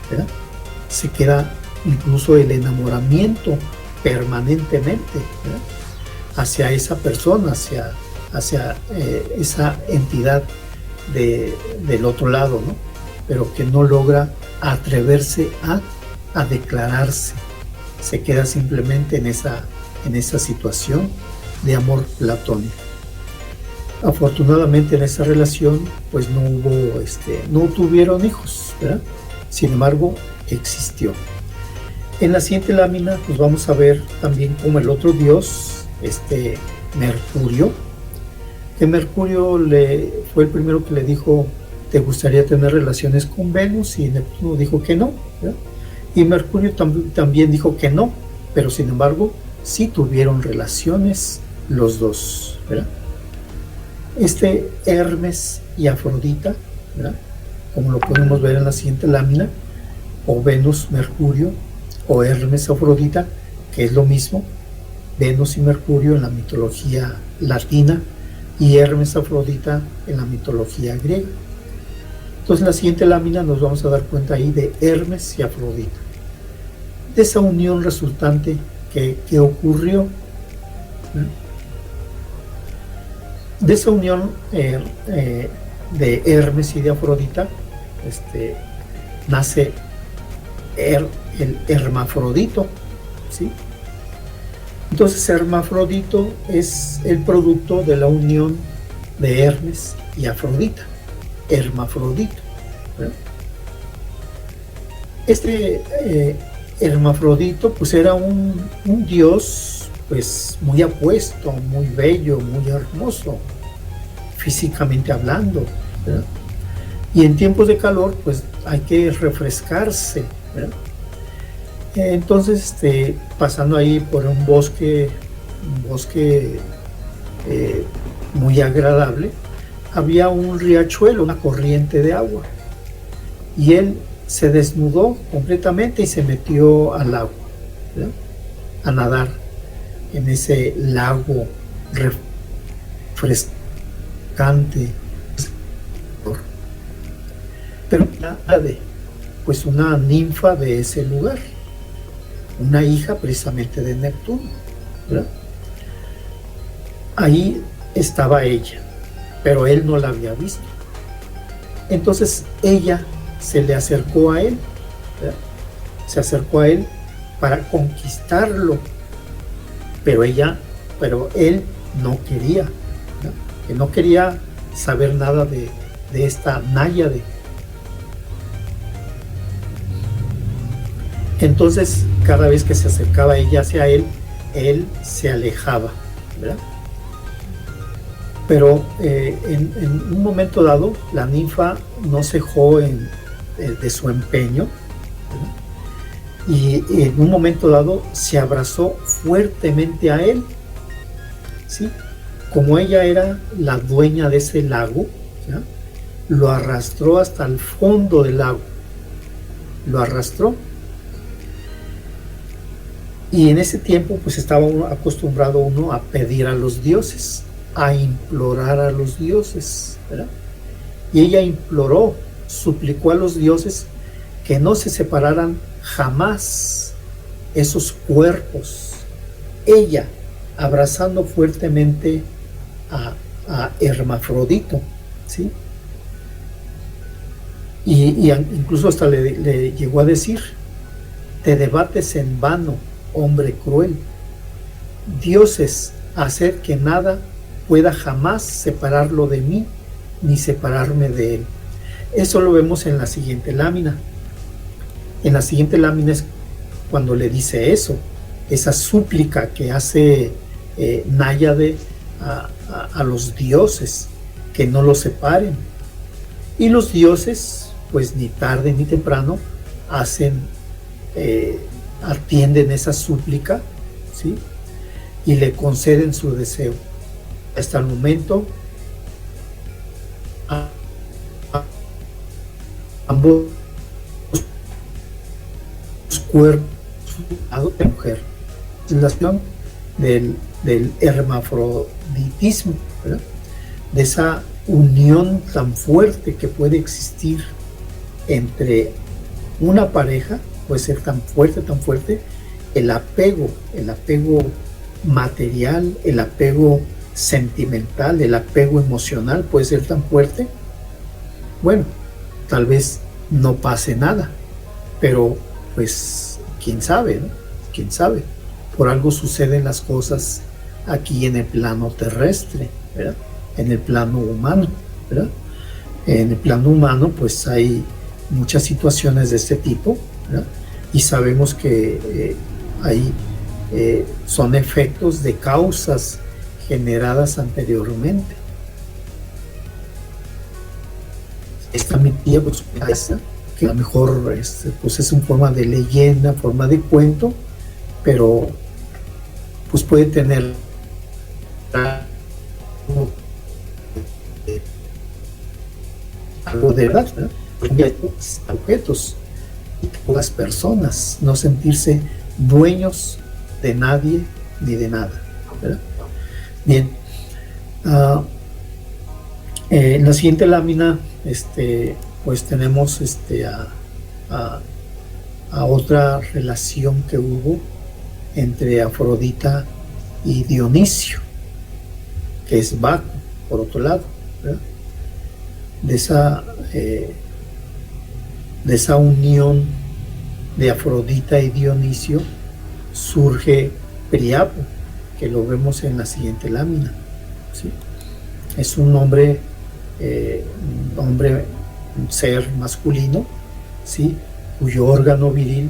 ¿verdad? Se queda incluso el enamoramiento permanentemente, ¿verdad?, hacia esa persona, hacia esa entidad del otro lado, ¿no?, pero que no logra atreverse a declararse, se queda simplemente en esa situación de amor platónico. Afortunadamente en esa relación pues no tuvieron hijos, ¿verdad? Sin embargo existió. En la siguiente lámina pues vamos a ver también cómo el otro dios, Mercurio, que Mercurio fue el primero que le dijo, ¿te gustaría tener relaciones con Venus? Y Neptuno dijo que no, ¿verdad? Y Mercurio también dijo que no, pero sin embargo sí tuvieron relaciones los dos, ¿verdad? Este Hermes y Afrodita, ¿verdad?, como lo podemos ver en la siguiente lámina, o Venus, Mercurio, o Hermes, Afrodita, que es lo mismo, Venus y Mercurio en la mitología latina y Hermes, Afrodita en la mitología griega. Entonces en la siguiente lámina nos vamos a dar cuenta ahí de Hermes y Afrodita, de esa unión resultante que ocurrió, de esa unión de Hermes y de Afrodita, nace el hermafrodito, ¿sí? Entonces hermafrodito es el producto de la unión de Hermes y Afrodita, hermafrodito, ¿verdad? Hermafrodito pues era un dios pues muy apuesto, muy bello, muy hermoso, físicamente hablando, ¿verdad? Y en tiempos de calor pues hay que refrescarse, ¿verdad? Entonces pasando ahí por un bosque muy agradable, había un riachuelo, una corriente de agua, y él se desnudó completamente y se metió al agua, ¿verdad?, a nadar en ese lago refrescante. Pero pues una ninfa de ese lugar, una hija precisamente de Neptuno, ¿verdad? Ahí estaba ella, pero él no la había visto. Entonces ella se le acercó a él, ¿verdad?, se acercó a él para conquistarlo, pero él no quería, ¿verdad?, que no quería saber nada de esta náyade. Entonces cada vez que se acercaba ella hacia él se alejaba, ¿verdad? Pero en un momento dado la ninfa no cejó de su empeño, ¿verdad?, y en un momento dado se abrazó fuertemente a él, ¿sí? Como ella era la dueña de ese lago, ¿ya?, lo arrastró hasta el fondo del lago, lo arrastró. Y en ese tiempo pues estaba acostumbrado uno a pedir a los dioses, a implorar a los dioses, ¿verdad? Y ella imploró, suplicó a los dioses que no se separaran jamás esos cuerpos. Ella abrazando fuertemente a Hermafrodito, ¿sí? Y incluso hasta le llegó a decir: te debates en vano, hombre cruel. Dioses, hacer que nada pueda jamás separarlo de mí, ni separarme de él. Eso lo vemos en la siguiente lámina. En la siguiente lámina es cuando le dice eso, esa súplica que hace náyade a los dioses, que no los separen. Y los dioses, pues ni tarde ni temprano, atienden esa súplica, ¿sí?, y le conceden su deseo. Hasta el momento ambos cuerpos de mujer, relación del hermafroditismo, ¿verdad?, de esa unión tan fuerte que puede existir entre una pareja. Puede ser tan fuerte, el apego material, el apego sentimental, el apego emocional puede ser tan fuerte. Bueno, tal vez no pase nada, pero pues quién sabe, ¿no? Quién sabe. Por algo suceden las cosas aquí en el plano terrestre, ¿verdad?, en el plano humano, ¿verdad? En el plano humano pues hay muchas situaciones de este tipo, ¿verdad?, y sabemos que son efectos de causas generadas anteriormente. Esta mitología pues, que a lo mejor pues es en forma de leyenda, forma de cuento, pero pues puede tener algo de verdad, ¿verdad? Objetos y las personas, no sentirse dueños de nadie ni de nada, ¿verdad? Bien, en la siguiente lámina pues tenemos a otra relación que hubo entre Afrodita y Dionisio, que es Baco, por otro lado, ¿verdad? De esa unión de Afrodita y Dionisio surge Priapo, que lo vemos en la siguiente lámina, ¿sí? Es un hombre, un ser masculino, ¿sí? Cuyo órgano viril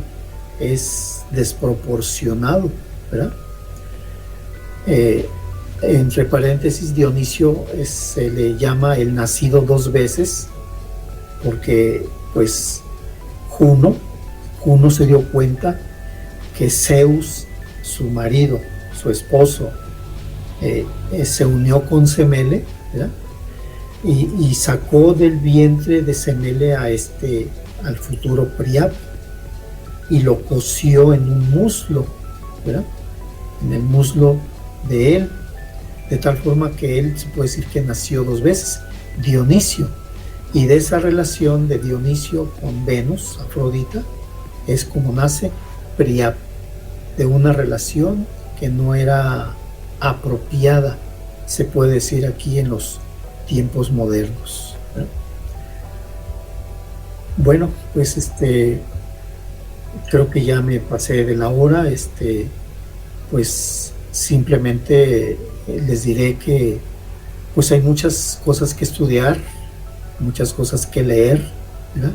es desproporcionado, ¿verdad? Entre paréntesis, Dionisio se le llama el nacido dos veces, porque pues Juno se dio cuenta que Zeus, su marido, su esposo, se unió con Semele, ¿verdad? Y sacó del vientre de Semele al futuro Priapo y lo cosió en un muslo, ¿verdad? En el muslo de él, de tal forma que él se puede decir que nació dos veces, Dionisio. Y de esa relación de Dionisio con Venus, Afrodita, es como nace Priapo, de una relación que no era apropiada, se puede decir aquí en los tiempos modernos, ¿verdad? Bueno, pues creo que ya me pasé de la hora, pues simplemente les diré que pues hay muchas cosas que estudiar, muchas cosas que leer, ¿verdad?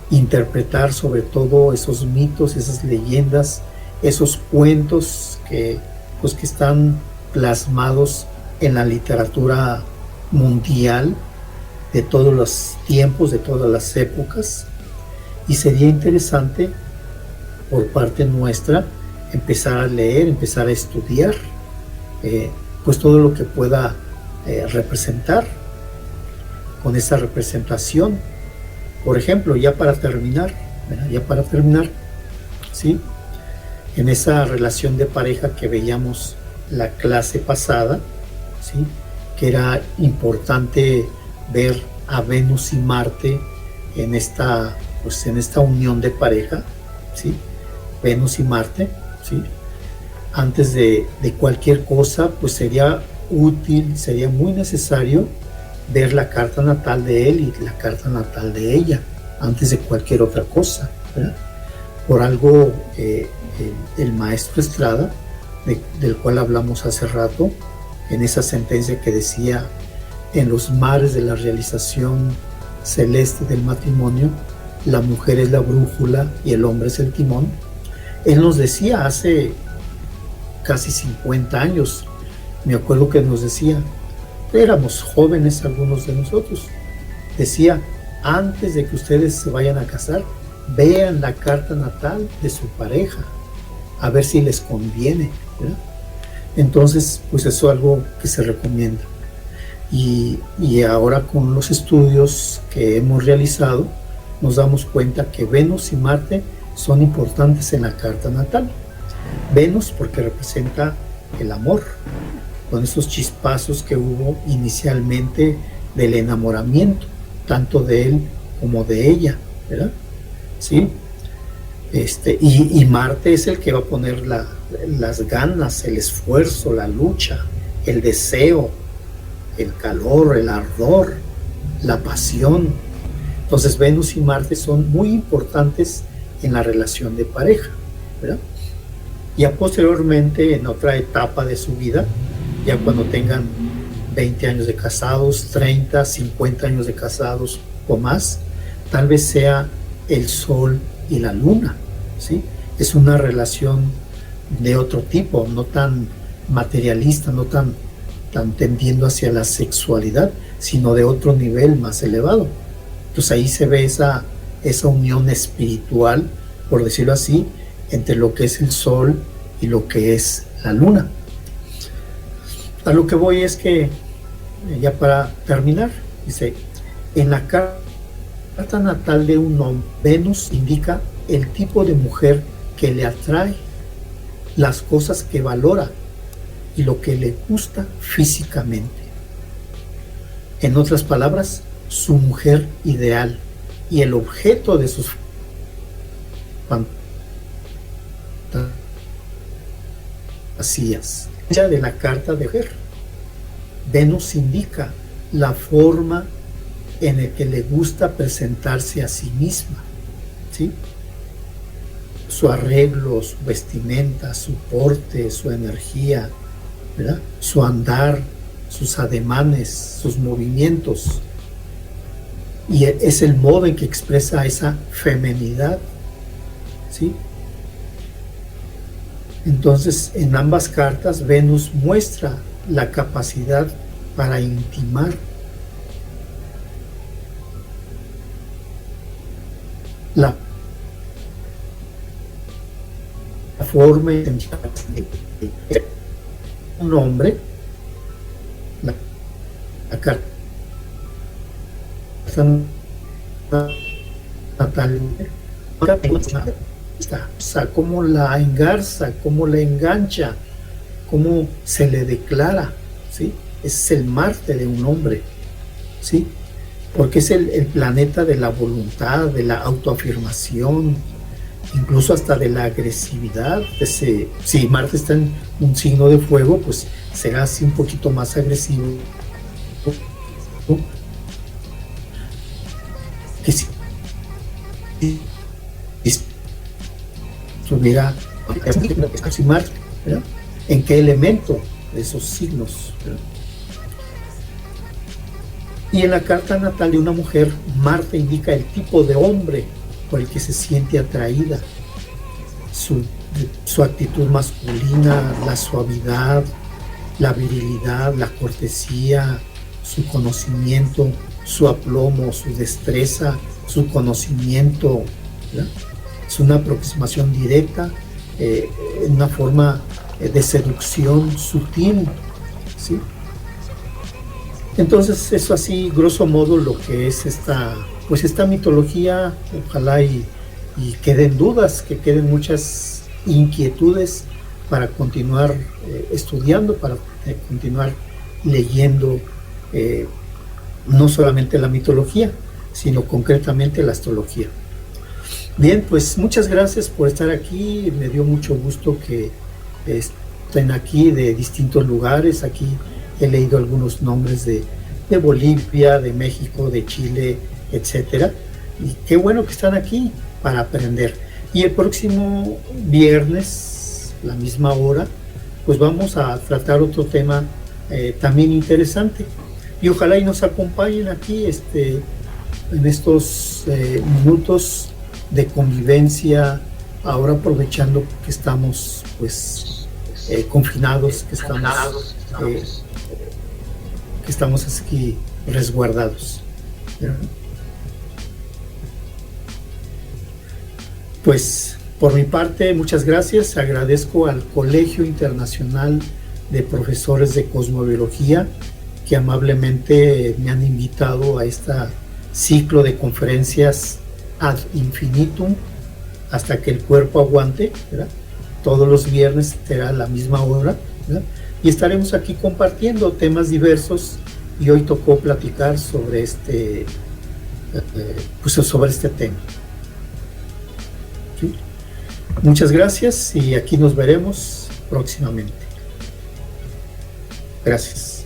Interpretar sobre todo esos mitos, esas leyendas, esos cuentos que están plasmados en la literatura mundial de todos los tiempos, de todas las épocas, y sería interesante por parte nuestra empezar a leer, empezar a estudiar pues todo lo que pueda representar con esa representación. Por ejemplo, ya para terminar, ¿sí? En esa relación de pareja que veíamos la clase pasada, ¿sí? Que era importante ver a Venus y Marte en esta unión de pareja, ¿sí? Venus y Marte, ¿sí? Antes de cualquier cosa, pues sería útil, sería muy necesario ver la carta natal de él y la carta natal de ella, antes de cualquier otra cosa, ¿verdad? Por algo, el maestro Estrada, del cual hablamos hace rato, en esa sentencia que decía: en los mares de la realización celeste del matrimonio, la mujer es la brújula y el hombre es el timón. Él nos decía hace casi 50 años, me acuerdo que nos decía, éramos jóvenes algunos de nosotros, decía: antes de que ustedes se vayan a casar, vean la carta natal de su pareja, a ver si les conviene, ¿verdad? Entonces, pues eso es algo que se recomienda. Y ahora con los estudios que hemos realizado, nos damos cuenta que Venus y Marte son importantes en la carta natal. Venus porque representa el amor, con esos chispazos que hubo inicialmente del enamoramiento, tanto de él como de ella, ¿verdad? ¿Sí? Y Marte es el que va a poner las ganas, el esfuerzo, la lucha, el deseo, el calor, el ardor, la pasión. Entonces Venus y Marte son muy importantes en la relación de pareja, ¿verdad? Ya posteriormente, en otra etapa de su vida, ya cuando tengan 20 años de casados, 30, 50 años de casados o más, tal vez sea el Sol y la Luna, ¿sí? Es una relación de otro tipo, no tan materialista, no tan tendiendo hacia la sexualidad, sino de otro nivel más elevado. Entonces ahí se ve esa unión espiritual, por decirlo así, entre lo que es el Sol y lo que es la luna. A lo que voy es que, ya para terminar, dice, en la carta natal de un hombre, Venus indica el tipo de mujer que le atrae, las cosas que valora y lo que le gusta físicamente. En otras palabras, su mujer ideal y el objeto de sus fantasías. De la carta de mujer, Venus indica la forma en la que le gusta presentarse a sí misma, ¿sí? Su arreglo, su vestimenta, su porte, su energía, ¿verdad? Su andar, sus ademanes, sus movimientos. Y es el modo en que expresa esa feminidad, ¿sí? Entonces, en ambas cartas, Venus muestra la capacidad para intimar, la forma de un hombre, la carta natal, cómo la engarza, cómo la engancha, cómo se le declara, ¿sí? Es el Marte de un hombre, ¿sí? Porque es el planeta de la voluntad, de la autoafirmación, incluso hasta de la agresividad. Si Marte está en un signo de fuego, pues será así un poquito más agresivo, ¿no? Que si estuviera Marte, ¿verdad? ¿En qué elemento de esos signos, ¿verdad? Y en la carta natal de una mujer, Marte indica el tipo de hombre por el que se siente atraída, su actitud masculina, la suavidad, la virilidad, la cortesía, su conocimiento, su aplomo, su destreza, su conocimiento, ¿verdad? Es una aproximación directa, una forma de seducción sutil, ¿sí? Entonces, eso así, grosso modo, lo que es esta mitología. Ojalá y queden dudas, que queden muchas inquietudes para continuar estudiando, para continuar leyendo no solamente la mitología, sino concretamente la astrología. Bien, pues muchas gracias por estar aquí. Me dio mucho gusto que estén aquí de distintos lugares. Aquí he leído algunos nombres de Bolivia, de México, de Chile, etcétera. Y qué bueno que están aquí para aprender. Y el próximo viernes, la misma hora, pues vamos a tratar otro tema también interesante. Y ojalá y nos acompañen aquí en estos minutos de convivencia, ahora aprovechando que estamos pues confinados, que estamos aquí resguardados. Pues por mi parte, muchas gracias. Agradezco al Colegio Internacional de Profesores de Cosmobiología, que amablemente me han invitado a este ciclo de conferencias ad infinitum, hasta que el cuerpo aguante, ¿verdad? Todos los viernes será a la misma hora, ¿verdad? Y estaremos aquí compartiendo temas diversos, y hoy tocó platicar sobre sobre este tema. ¿Sí? Muchas gracias y aquí nos veremos próximamente. Gracias.